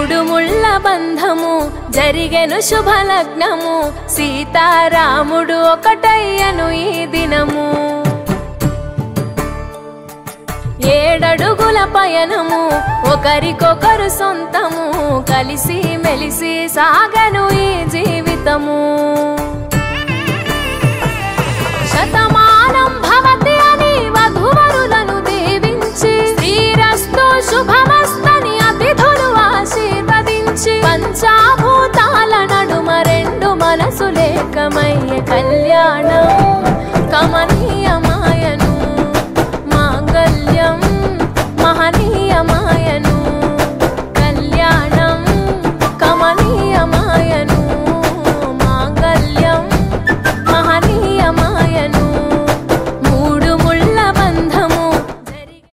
మూడు ముళ్ళ బంధము జరిగెను శుభలగ్నము సీతారాముడు ఒకటయ్యను ఈ దినము 7 అడుగుల పయనము ఒకరికొకరు సొంతము కలిసి మెలిసి సాగను ఈ జీవితము శతమానం భవతి అని వధువరులను దీవించి శ్రీరస్తు శుభమస్తని అతిథులు ఆశీర్వదించి పంచాభూతాల నడుమ 2 మనసులేకమయ్యే కళ్యాణ